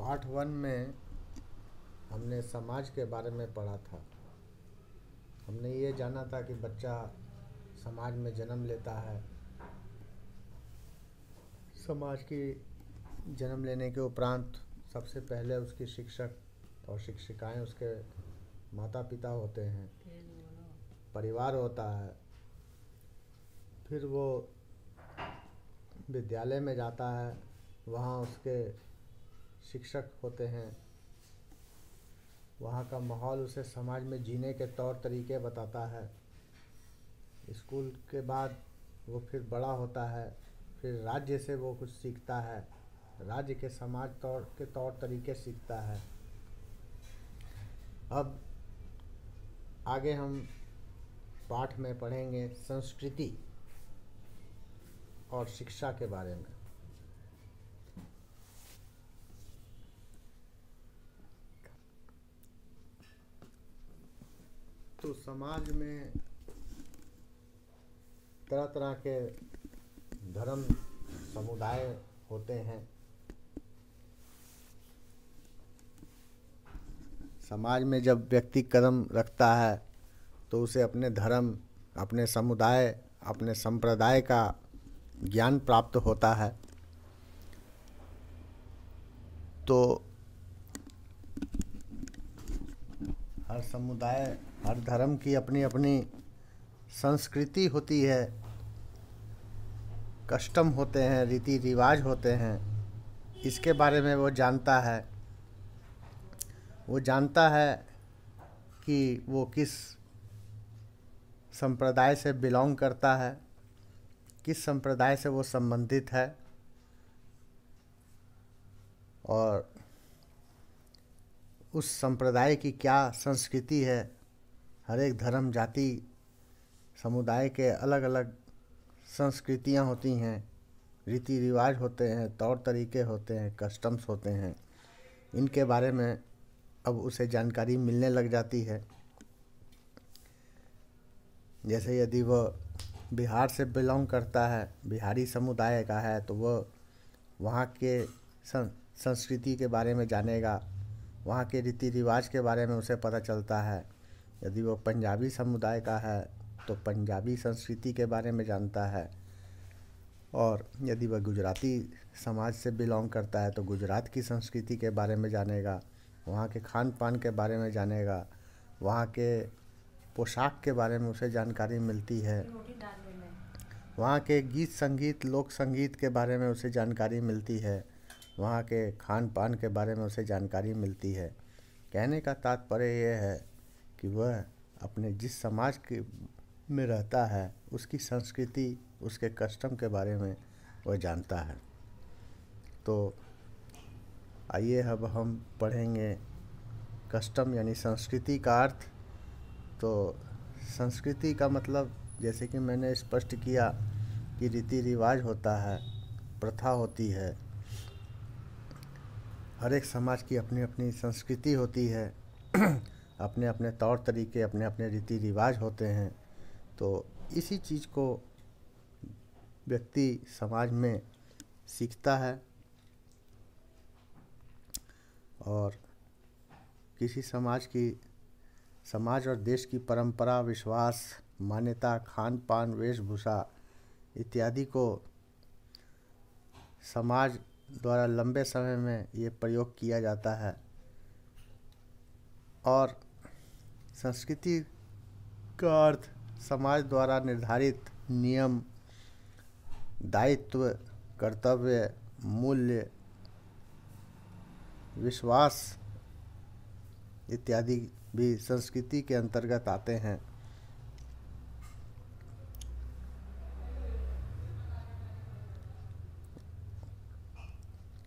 Part 1 में हमने समाज के बारे में पढ़ा था। हमने ये जाना था कि बच्चा समाज में जन्म लेता है। समाज की जन्म लेने के उपरांत सबसे पहले उसके शिक्षक और शिक्षिकाएं उसके माता पिता होते हैं, परिवार होता है। फिर वो विद्यालय में जाता है, वहाँ उसके शिक्षक होते हैं। वहाँ का माहौल उसे समाज में जीने के तौर तरीके बताता है। स्कूल के बाद वो फिर बड़ा होता है, फिर राज्य से वो कुछ सीखता है, राज्य के समाज के तौर तरीके सीखता है। अब आगे हम पाठ में पढ़ेंगे संस्कृति और शिक्षा के बारे में। तो समाज में तरह तरह के धर्म समुदाय होते हैं। समाज में जब व्यक्ति कदम रखता है तो उसे अपने धर्म, अपने समुदाय, अपने संप्रदाय का ज्ञान प्राप्त होता है। तो हर समुदाय, हर धर्म की अपनी अपनी संस्कृति होती है, कस्टम होते हैं, रीति रिवाज होते हैं। इसके बारे में वो जानता है। वो जानता है कि वो किस संप्रदाय से बिलोंग करता है, किस संप्रदाय से वो संबंधित है, और उस संप्रदाय की क्या संस्कृति है। हर एक धर्म, जाति, समुदाय के अलग अलग संस्कृतियाँ होती हैं, रीति रिवाज होते हैं, तौर तरीके होते हैं, कस्टम्स होते हैं। इनके बारे में अब उसे जानकारी मिलने लग जाती है। जैसे यदि वह बिहार से बिलोंग करता है, बिहारी समुदाय का है, तो वह वहाँ के संस्कृति के बारे में जानेगा, वहाँ के रीति रिवाज के बारे में उसे पता चलता है। यदि वो पंजाबी समुदाय का है तो पंजाबी संस्कृति के बारे में जानता है, और यदि वह गुजराती समाज से बिलोंग करता है तो गुजरात की संस्कृति के बारे में जानेगा, वहाँ के खान पान के बारे में जानेगा, वहाँ के पोशाक के बारे में उसे जानकारी मिलती है, वहाँ के गीत संगीत, लोक संगीत के बारे में उसे जानकारी मिलती है, वहाँ के खान पान के बारे में उसे जानकारी मिलती है। कहने का तात्पर्य यह है कि वह अपने जिस समाज के में रहता है उसकी संस्कृति, उसके कस्टम के बारे में वह जानता है। तो आइए अब हम पढ़ेंगे कस्टम यानी संस्कृति का अर्थ। तो संस्कृति का मतलब, जैसे कि मैंने स्पष्ट किया, कि रीति रिवाज होता है, प्रथा होती है। हर एक समाज की अपनी अपनी संस्कृति होती है, अपने अपने तौर तरीके, अपने अपने रीति रिवाज होते हैं। तो इसी चीज़ को व्यक्ति समाज में सीखता है, और किसी समाज और देश की परंपरा, विश्वास, मान्यता, खान पान, वेशभूषा इत्यादि को समाज द्वारा लंबे समय में ये प्रयोग किया जाता है। और संस्कृति का अर्थ समाज द्वारा निर्धारित नियम, दायित्व, कर्तव्य, मूल्य, विश्वास इत्यादि भी संस्कृति के अंतर्गत आते हैं।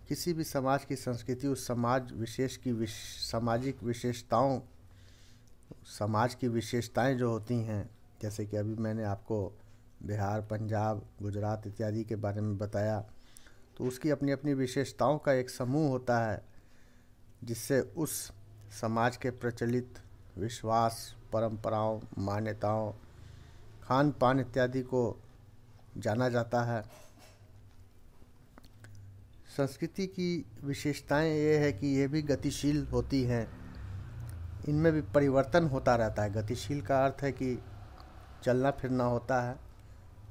किसी भी समाज की संस्कृति उस समाज विशेष की सामाजिक विशेषताओं, समाज की विशेषताएं जो होती हैं, जैसे कि अभी मैंने आपको बिहार, पंजाब, गुजरात इत्यादि के बारे में बताया, तो उसकी अपनी अपनी विशेषताओं का एक समूह होता है, जिससे उस समाज के प्रचलित विश्वास, परंपराओं, मान्यताओं, खान पान इत्यादि को जाना जाता है। संस्कृति की विशेषताएं ये है कि ये भी गतिशील होती हैं, इनमें भी परिवर्तन होता रहता है। गतिशील का अर्थ है कि चलना फिरना होता है,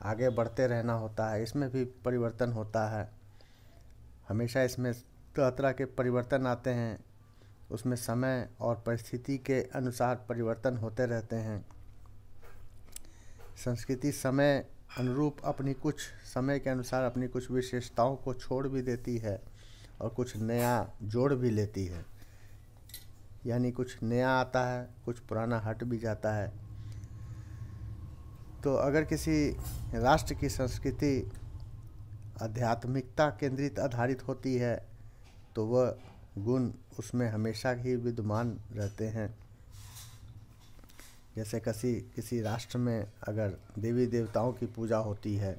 आगे बढ़ते रहना होता है, इसमें भी परिवर्तन होता है। हमेशा इसमें तरह तरह के परिवर्तन आते हैं, उसमें समय और परिस्थिति के अनुसार परिवर्तन होते रहते हैं। संस्कृति समय अनुरूप अपनी कुछ समय के अनुसार अपनी कुछ विशेषताओं को छोड़ भी देती है और कुछ नया जोड़ भी लेती है, यानी कुछ नया आता है, कुछ पुराना हट भी जाता है। तो अगर किसी राष्ट्र की संस्कृति आध्यात्मिकता केंद्रित आधारित होती है तो वह गुण उसमें हमेशा ही विद्यमान रहते हैं। जैसे किसी राष्ट्र में अगर देवी देवताओं की पूजा होती है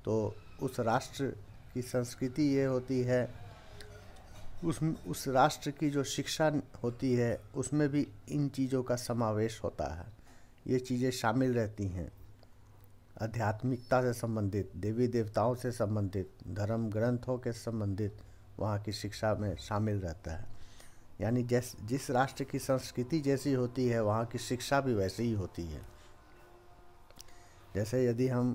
तो उस राष्ट्र की संस्कृति ये होती है, उस राष्ट्र की जो शिक्षा होती है उसमें भी इन चीज़ों का समावेश होता है। ये चीज़ें शामिल रहती हैं, आध्यात्मिकता से संबंधित, देवी देवताओं से संबंधित, धर्म ग्रंथों के संबंधित वहाँ की शिक्षा में शामिल रहता है। यानी जिस राष्ट्र की संस्कृति जैसी होती है वहाँ की शिक्षा भी वैसी ही होती है। जैसे यदि हम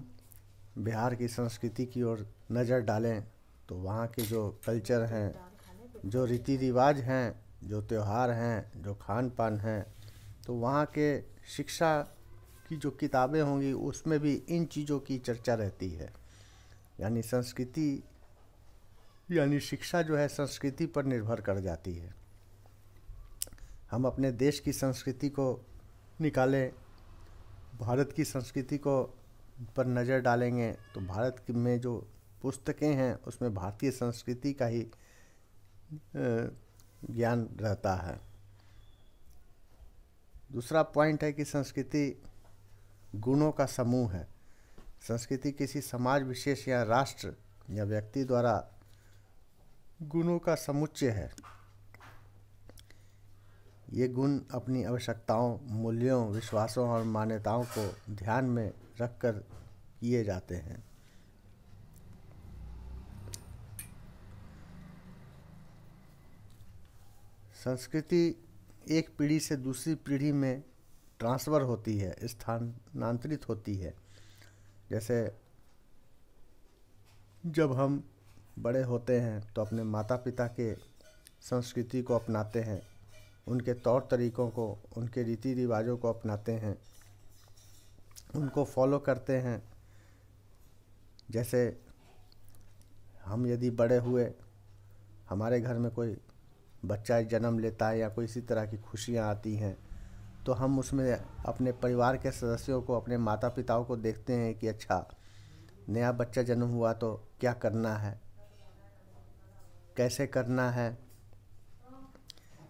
बिहार की संस्कृति की ओर नज़र डालें तो वहाँ के जो कल्चर हैं, जो रीति रिवाज हैं, जो त्यौहार हैं, जो खान पान हैं, तो वहाँ के शिक्षा की जो किताबें होंगी उसमें भी इन चीज़ों की चर्चा रहती है। यानी संस्कृति यानी शिक्षा जो है संस्कृति पर निर्भर कर जाती है। हम अपने देश की संस्कृति को निकालें, भारत की संस्कृति को पर नज़र डालेंगे तो भारत में जो पुस्तकें हैं उसमें भारतीय संस्कृति का ही ज्ञान रहता है। दूसरा पॉइंट है कि संस्कृति गुणों का समूह है। संस्कृति किसी समाज विशेष या राष्ट्र या व्यक्ति द्वारा गुणों का समुच्चय है। ये गुण अपनी आवश्यकताओं, मूल्यों, विश्वासों और मान्यताओं को ध्यान में रखकर किए जाते हैं। संस्कृति एक पीढ़ी से दूसरी पीढ़ी में ट्रांसफ़र होती है, स्थानांतरित होती है। जैसे जब हम बड़े होते हैं तो अपने माता पिता के संस्कृति को अपनाते हैं, उनके तौर तरीक़ों को, उनके रीति रिवाजों को अपनाते हैं, उनको फॉलो करते हैं। जैसे हम यदि बड़े हुए, हमारे घर में कोई बच्चा जन्म लेता है या कोई इसी तरह की खुशियाँ आती हैं तो हम उसमें अपने परिवार के सदस्यों को, अपने माता पिताओं को देखते हैं कि अच्छा नया बच्चा जन्म हुआ तो क्या करना है, कैसे करना है।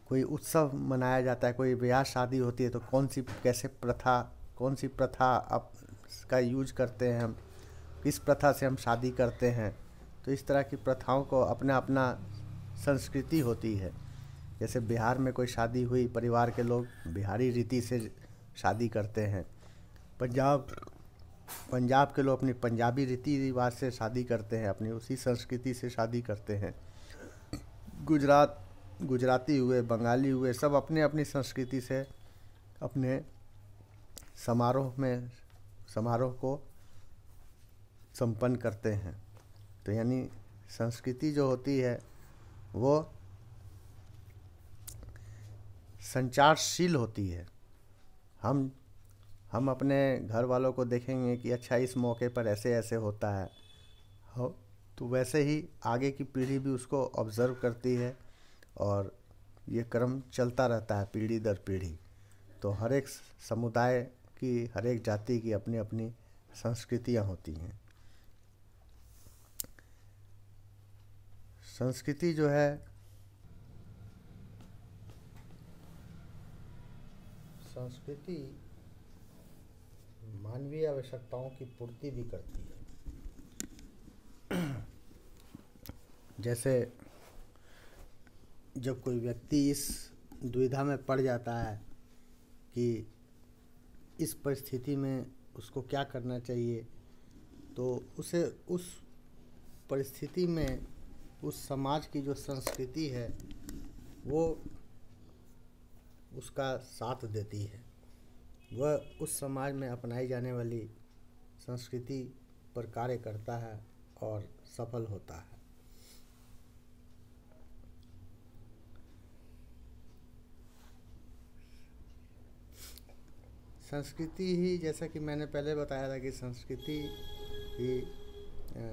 कोई उत्सव मनाया जाता है, कोई ब्याह शादी होती है तो कौन सी प्रथा अब का यूज करते हैं हम, किस प्रथा से हम शादी करते हैं। तो इस तरह की प्रथाओं को अपना अपना संस्कृति होती है। जैसे बिहार में कोई शादी हुई, परिवार के लोग बिहारी रीति से शादी करते हैं। पंजाब के लोग अपनी पंजाबी रीति रिवाज से शादी करते हैं, अपनी उसी संस्कृति से शादी करते हैं। गुजराती हुए, बंगाली हुए, सब अपने अपनी संस्कृति से अपने समारोह को संपन्न करते हैं। तो यानी संस्कृति जो होती है वो संचारशील होती है। हम अपने घर वालों को देखेंगे कि अच्छा इस मौके पर ऐसे ऐसे होता है, तो वैसे ही आगे की पीढ़ी भी उसको ऑब्ज़र्व करती है और ये क्रम चलता रहता है पीढ़ी दर पीढ़ी। तो हर एक समुदाय की, हर एक जाति की अपनी अपनी संस्कृतियाँ होती हैं। संस्कृति जो है, संस्कृति मानवीय आवश्यकताओं की पूर्ति भी करती है। जैसे जब कोई व्यक्ति इस दुविधा में पड़ जाता है कि इस परिस्थिति में उसको क्या करना चाहिए, तो उसे उस परिस्थिति में उस समाज की जो संस्कृति है वो उसका साथ देती है। वह उस समाज में अपनाई जाने वाली संस्कृति पर कार्य करता है और सफल होता है। संस्कृति ही, जैसा कि मैंने पहले बताया था कि संस्कृति ही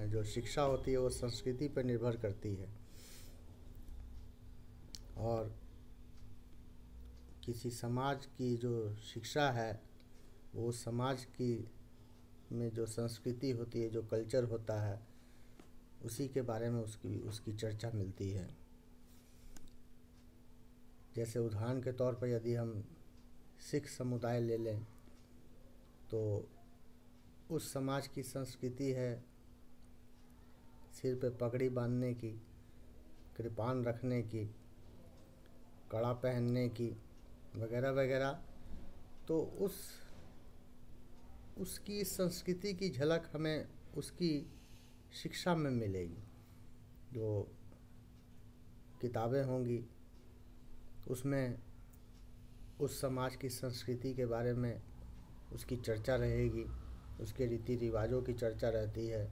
जो शिक्षा होती है वो संस्कृति पर निर्भर करती है। और किसी समाज की जो शिक्षा है वो समाज की में जो संस्कृति होती है, जो कल्चर होता है, उसी के बारे में उसकी चर्चा मिलती है। जैसे उदाहरण के तौर पर यदि हम सिख समुदाय ले लें तो उस समाज की संस्कृति है सिर पे पगड़ी बांधने की, कृपान रखने की, कड़ा पहनने की, वगैरह वगैरह। तो उसकी संस्कृति की झलक हमें उसकी शिक्षा में मिलेगी। जो किताबें होंगी उसमें उस समाज की संस्कृति के बारे में उसकी चर्चा रहेगी, उसके रीति रिवाजों की चर्चा रहती है,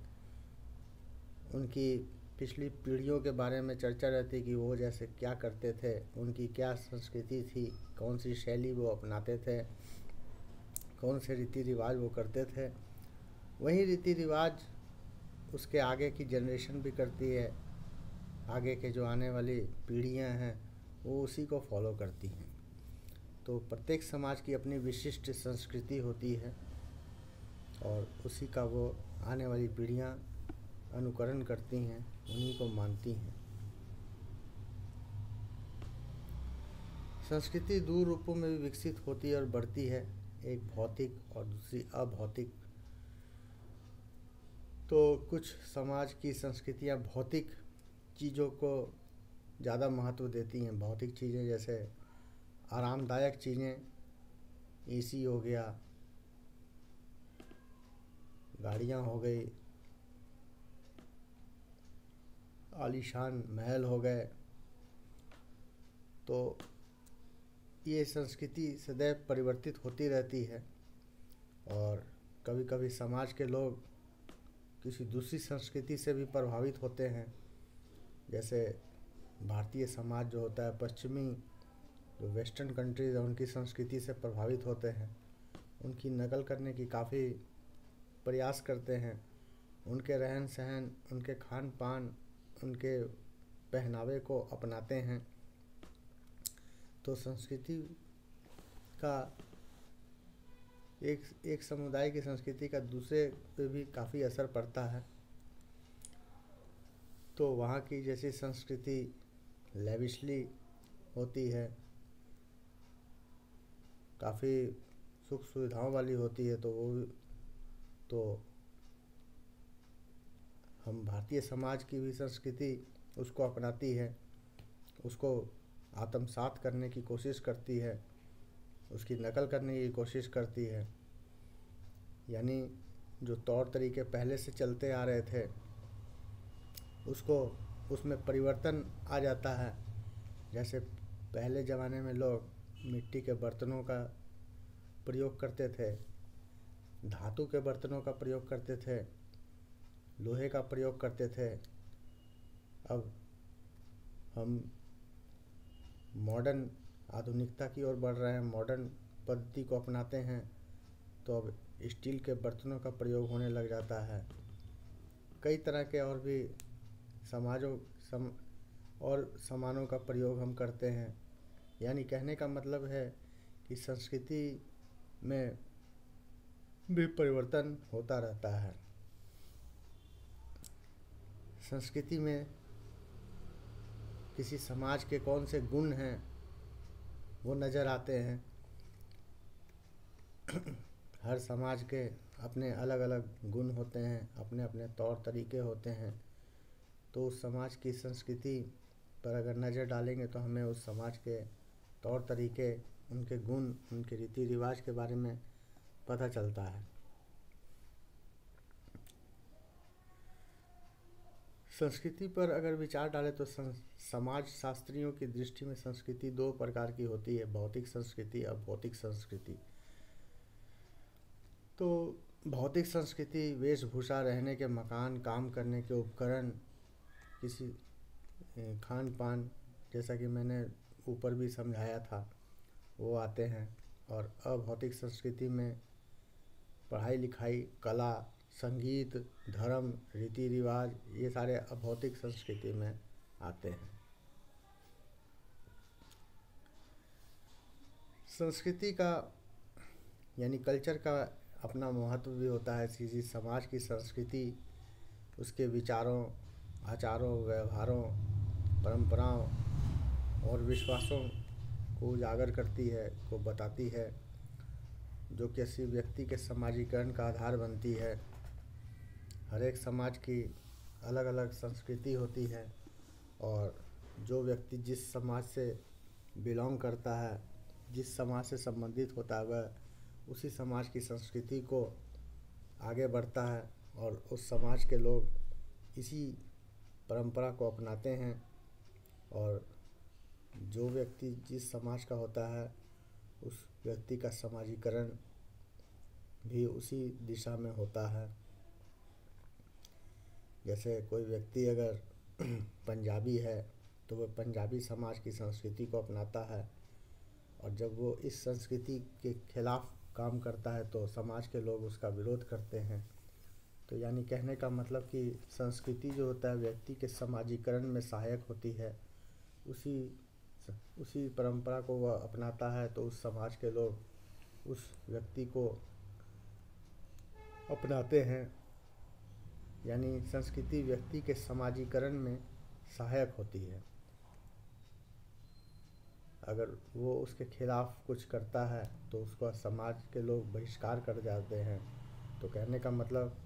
उनकी पिछली पीढ़ियों के बारे में चर्चा रहती कि वो जैसे क्या करते थे, उनकी क्या संस्कृति थी, कौन सी शैली वो अपनाते थे, कौन से रीति रिवाज वो करते थे। वही रीति रिवाज उसके आगे की जनरेशन भी करती है, आगे के जो आने वाली पीढ़ियां हैं वो उसी को फॉलो करती हैं। तो प्रत्येक समाज की अपनी विशिष्ट संस्कृति होती है और उसी का वो आने वाली पीढ़ियां अनुकरण करती हैं, उन्हीं को मानती हैं। संस्कृति दो रूपों में भी विकसित होती है और बढ़ती है, एक भौतिक और दूसरी अभौतिक। तो कुछ समाज की संस्कृतियां भौतिक चीज़ों को ज़्यादा महत्व देती हैं। भौतिक चीज़ें जैसे आरामदायक चीज़ें, एसी हो गया, गाड़ियाँ हो गई, आलीशान महल हो गए। तो ये संस्कृति सदैव परिवर्तित होती रहती है और कभी कभी समाज के लोग किसी दूसरी संस्कृति से भी प्रभावित होते हैं। जैसे भारतीय समाज जो होता है, पश्चिमी जो वेस्टर्न कंट्रीज है उनकी संस्कृति से प्रभावित होते हैं, उनकी नकल करने की काफ़ी प्रयास करते हैं। उनके रहन सहन, उनके खान पान, उनके पहनावे को अपनाते हैं। तो संस्कृति का एक समुदाय की संस्कृति का दूसरे पे भी काफ़ी असर पड़ता है। तो वहाँ की जैसी संस्कृति लेविशली होती है, काफ़ी सुख सुविधाओं वाली होती है, तो हम भारतीय समाज की भी संस्कृति उसको अपनाती है, उसको आत्मसात करने की कोशिश करती है, उसकी नकल करने की कोशिश करती है। यानी जो तौर तरीके पहले से चलते आ रहे थे उसमें परिवर्तन आ जाता है। जैसे पहले ज़माने में लोग मिट्टी के बर्तनों का प्रयोग करते थे, धातु के बर्तनों का प्रयोग करते थे, लोहे का प्रयोग करते थे। अब हम मॉडर्न आधुनिकता की ओर बढ़ रहे हैं, मॉडर्न पद्धति को अपनाते हैं, तो अब स्टील के बर्तनों का प्रयोग होने लग जाता है। कई तरह के और भी सामानों का प्रयोग हम करते हैं। यानी कहने का मतलब है कि संस्कृति में भी परिवर्तन होता रहता है। संस्कृति में किसी समाज के कौन से गुण हैं वो नज़र आते हैं। हर समाज के अपने अलग अलग गुण होते हैं, अपने अपने तौर तरीके होते हैं। तो उस समाज की संस्कृति पर अगर नज़र डालेंगे तो हमें उस समाज के तौर तरीके, उनके गुण, उनके रीति रिवाज के बारे में पता चलता है। संस्कृति पर अगर विचार डालें तो समाज शास्त्रियों की दृष्टि में संस्कृति दो प्रकार की होती है, भौतिक संस्कृति और भौतिक संस्कृति। तो भौतिक संस्कृति वेशभूषा, रहने के मकान, काम करने के उपकरण, किसी खान पान, जैसा कि मैंने ऊपर भी समझाया था, वो आते हैं। और अभौतिक संस्कृति में पढ़ाई लिखाई, कला, संगीत, धर्म, रीति रिवाज, ये सारे अभौतिक संस्कृति में आते हैं। संस्कृति का यानी कल्चर का अपना महत्व भी होता है। किसी समाज की संस्कृति उसके विचारों, आचारों, व्यवहारों, परंपराओं और विश्वासों को उजागर करती है, को बताती है, जो किसी व्यक्ति के समाजीकरण का आधार बनती है। हर एक समाज की अलग अलग संस्कृति होती है और जो व्यक्ति जिस समाज से बिलोंग करता है, जिस समाज से संबंधित होता है, वह उसी समाज की संस्कृति को आगे बढ़ता है और उस समाज के लोग इसी परंपरा को अपनाते हैं। और जो व्यक्ति जिस समाज का होता है, उस व्यक्ति का समाजीकरण भी उसी दिशा में होता है। जैसे कोई व्यक्ति अगर पंजाबी है तो वह पंजाबी समाज की संस्कृति को अपनाता है, और जब वो इस संस्कृति के खिलाफ काम करता है तो समाज के लोग उसका विरोध करते हैं। तो यानी कहने का मतलब कि संस्कृति जो होता है व्यक्ति के समाजीकरण में सहायक होती है। उसी परंपरा को वह अपनाता है तो उस समाज के लोग उस व्यक्ति को अपनाते हैं। यानी संस्कृति व्यक्ति के समाजीकरण में सहायक होती है। अगर वो उसके खिलाफ कुछ करता है तो उसका समाज के लोग बहिष्कार कर जाते हैं। तो कहने का मतलब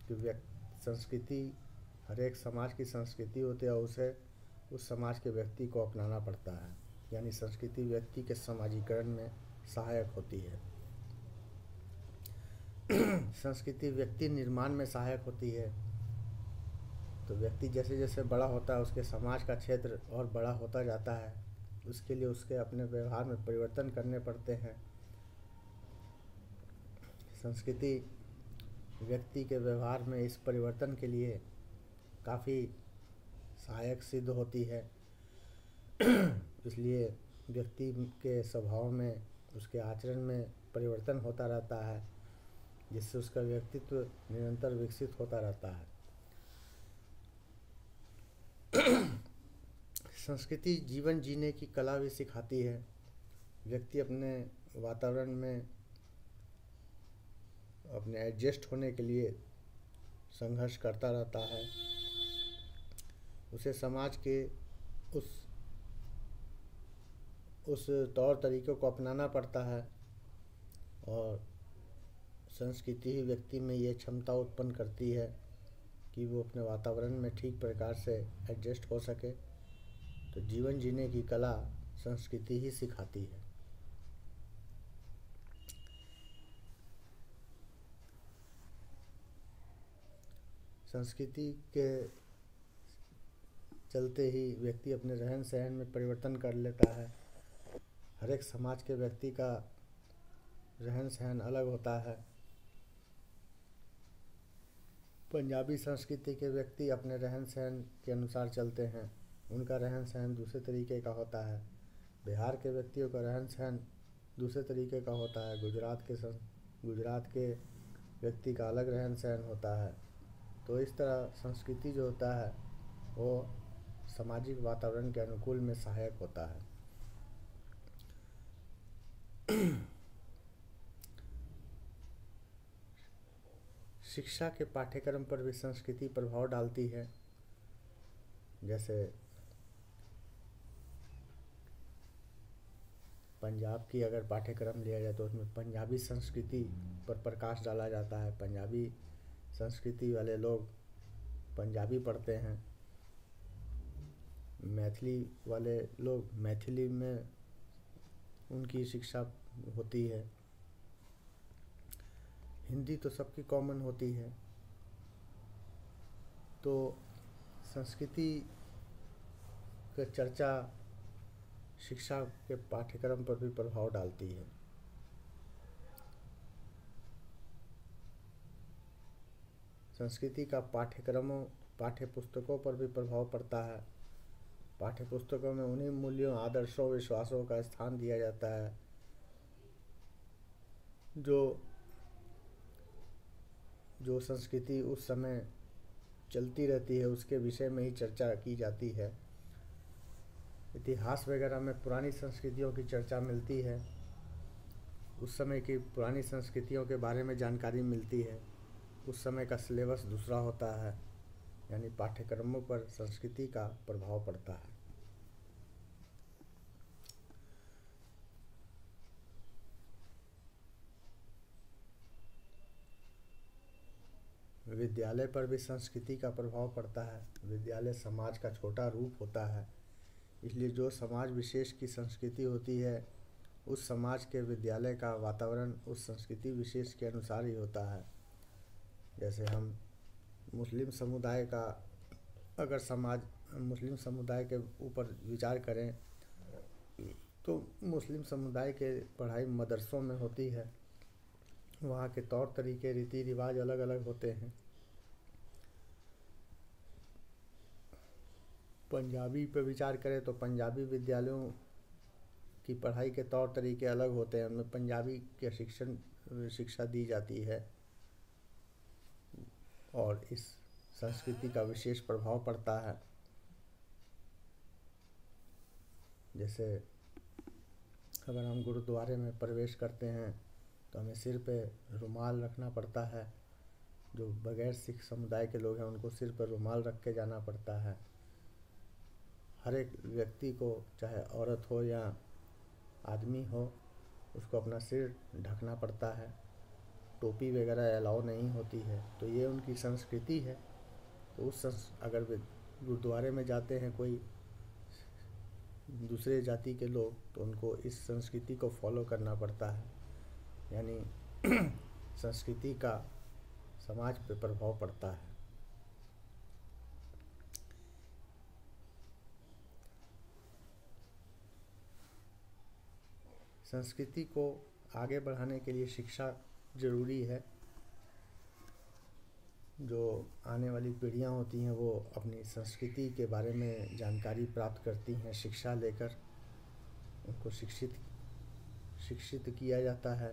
कि संस्कृति हर एक समाज की संस्कृति होती है और उसे उस समाज के व्यक्ति को अपनाना पड़ता है। यानी संस्कृति व्यक्ति के समाजीकरण में सहायक होती है। संस्कृति व्यक्ति निर्माण में सहायक होती है। तो व्यक्ति जैसे जैसे बड़ा होता है उसके समाज का क्षेत्र और बड़ा होता जाता है। उसके लिए उसके अपने व्यवहार में परिवर्तन करने पड़ते हैं। संस्कृति व्यक्ति के व्यवहार में इस परिवर्तन के लिए काफ़ी सहायक सिद्ध होती है। इसलिए व्यक्ति के स्वभाव में, उसके आचरण में परिवर्तन होता रहता है, जिससे उसका व्यक्तित्व निरंतर विकसित होता रहता है। संस्कृति जीवन जीने की कला भी सिखाती है। व्यक्ति अपने वातावरण में अपने एडजस्ट होने के लिए संघर्ष करता रहता है। उसे समाज के उस तौर तरीक़ों को अपनाना पड़ता है और संस्कृति ही व्यक्ति में ये क्षमता उत्पन्न करती है कि वो अपने वातावरण में ठीक प्रकार से एडजस्ट हो सके। तो जीवन जीने की कला संस्कृति ही सिखाती है। संस्कृति के चलते ही व्यक्ति अपने रहन सहन में परिवर्तन कर लेता है। हर एक समाज के व्यक्ति का रहन सहन अलग होता है। पंजाबी संस्कृति के व्यक्ति अपने रहन सहन के अनुसार चलते हैं, उनका रहन सहन दूसरे तरीके का होता है। बिहार के व्यक्तियों का रहन सहन दूसरे तरीके का होता है। गुजरात के व्यक्ति का अलग रहन सहन होता है। तो इस तरह संस्कृति जो होता है वो सामाजिक वातावरण के अनुकूल में सहायक होता है। शिक्षा के पाठ्यक्रम पर भी संस्कृति प्रभाव डालती है। जैसे पंजाब की अगर पाठ्यक्रम लिया जाए तो उसमें पंजाबी संस्कृति पर प्रकाश डाला जाता है। पंजाबी संस्कृति वाले लोग पंजाबी पढ़ते हैं। मैथिली वाले लोग मैथिली में उनकी शिक्षा होती है। हिंदी तो सबकी कॉमन होती है। तो संस्कृति की चर्चा शिक्षा के पाठ्यक्रम पर भी प्रभाव डालती है। संस्कृति का पाठ्य पुस्तकों पर भी प्रभाव पड़ता है। पाठ्य पुस्तकों में उन्हीं मूल्यों, आदर्शों, विश्वासों का स्थान दिया जाता है जो संस्कृति उस समय चलती रहती है, उसके विषय में ही चर्चा की जाती है। इतिहास वगैरह में पुरानी संस्कृतियों की चर्चा मिलती है, उस समय की पुरानी संस्कृतियों के बारे में जानकारी मिलती है। उस समय का सिलेबस दूसरा होता है, यानी पाठ्यक्रमों पर संस्कृति का प्रभाव पड़ता है। विद्यालय पर भी संस्कृति का प्रभाव पड़ता है। विद्यालय समाज का छोटा रूप होता है, इसलिए जो समाज विशेष की संस्कृति होती है, उस समाज के विद्यालय का वातावरण उस संस्कृति विशेष के अनुसार ही होता है। जैसे हम मुस्लिम समुदाय का अगर मुस्लिम समुदाय के ऊपर विचार करें तो मुस्लिम समुदाय के पढ़ाई मदरसों में होती है। वहाँ के तौर तरीके, रीति रिवाज अलग अलग होते हैं। पंजाबी पर विचार करें तो पंजाबी विद्यालयों की पढ़ाई के तौर तरीके अलग होते हैं, उनमें पंजाबी के शिक्षा दी जाती है और इस संस्कृति का विशेष प्रभाव पड़ता है। जैसे अगर हम गुरुद्वारे में प्रवेश करते हैं तो हमें सिर पे रुमाल रखना पड़ता है। जो बगैर सिख समुदाय के लोग हैं उनको सिर पर रुमाल रख के जाना पड़ता है। हर एक व्यक्ति को, चाहे औरत हो या आदमी हो, उसको अपना सिर ढकना पड़ता है। टोपी वगैरह अलाउ नहीं होती है। तो ये उनकी संस्कृति है। तो अगर वे गुरुद्वारे में जाते हैं कोई दूसरे जाति के लोग, तो उनको इस संस्कृति को फॉलो करना पड़ता है। यानी संस्कृति का समाज पे प्रभाव पड़ता है। संस्कृति को आगे बढ़ाने के लिए शिक्षा ज़रूरी है। जो आने वाली पीढ़ियाँ होती हैं वो अपनी संस्कृति के बारे में जानकारी प्राप्त करती हैं शिक्षा लेकर। उनको शिक्षित किया जाता है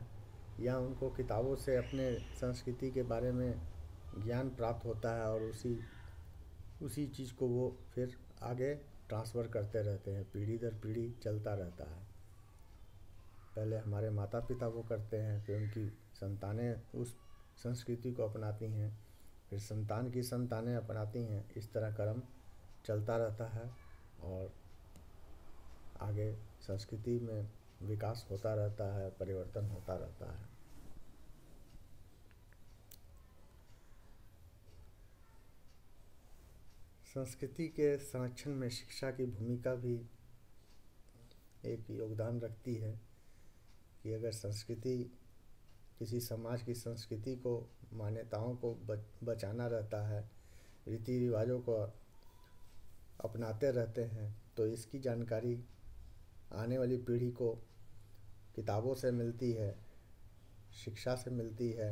या उनको किताबों से अपने संस्कृति के बारे में ज्ञान प्राप्त होता है और उसी चीज़ को वो फिर आगे ट्रांसफ़र करते रहते हैं, पीढ़ी दर पीढ़ी चलता रहता है। पहले हमारे माता पिता वो करते हैं, फिर उनकी संतानें उस संस्कृति को अपनाती हैं, फिर संतान की संतानें अपनाती हैं। इस तरह क्रम चलता रहता है और आगे संस्कृति में विकास होता रहता है, परिवर्तन होता रहता है। संस्कृति के संरक्षण में शिक्षा की भूमिका भी एक योगदान रखती है कि अगर संस्कृति, किसी समाज की संस्कृति को, मान्यताओं को बचाना रहता है, रीति रिवाजों को अपनाते रहते हैं, तो इसकी जानकारी आने वाली पीढ़ी को किताबों से मिलती है, शिक्षा से मिलती है,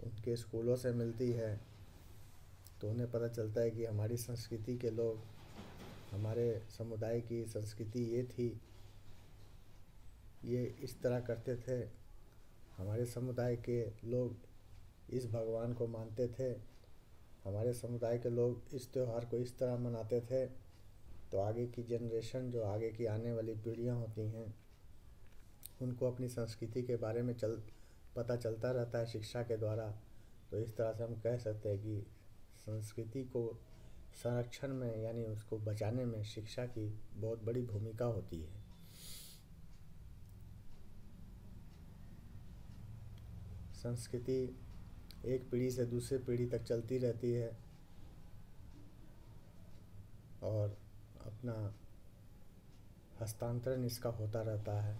उनके स्कूलों से मिलती है। तो उन्हें पता चलता है कि हमारी संस्कृति के लोग, हमारे समुदाय की संस्कृति ये थी, ये इस तरह करते थे, हमारे समुदाय के लोग इस भगवान को मानते थे, हमारे समुदाय के लोग इस त्यौहार को इस तरह मनाते थे। तो आगे की जनरेशन, जो आगे की आने वाली पीढ़ियाँ होती हैं, उनको अपनी संस्कृति के बारे में पता चलता रहता है शिक्षा के द्वारा। तो इस तरह से हम कह सकते हैं कि संस्कृति को संरक्षण में, यानी उसको बचाने में शिक्षा की बहुत बड़ी भूमिका होती है। संस्कृति एक पीढ़ी से दूसरी पीढ़ी तक चलती रहती है और अपना हस्तांतरण इसका होता रहता है।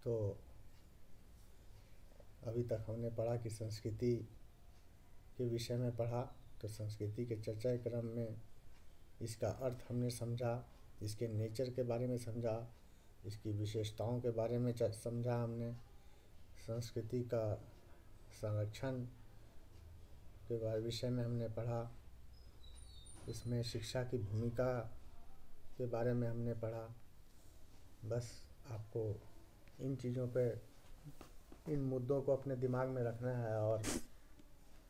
तो अभी तक हमने पढ़ा कि संस्कृति के विषय में पढ़ा, तो संस्कृति के चर्चा के क्रम में इसका अर्थ हमने समझा, इसके नेचर के बारे में समझा, इसकी विशेषताओं के बारे में समझा हमने। संस्कृति का संरक्षण के विषय में हमने पढ़ा, इसमें शिक्षा की भूमिका के बारे में हमने पढ़ा। बस आपको इन चीज़ों पे, इन मुद्दों को अपने दिमाग में रखना है और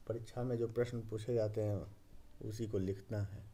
परीक्षा में जो प्रश्न पूछे जाते हैं उसी को लिखना है।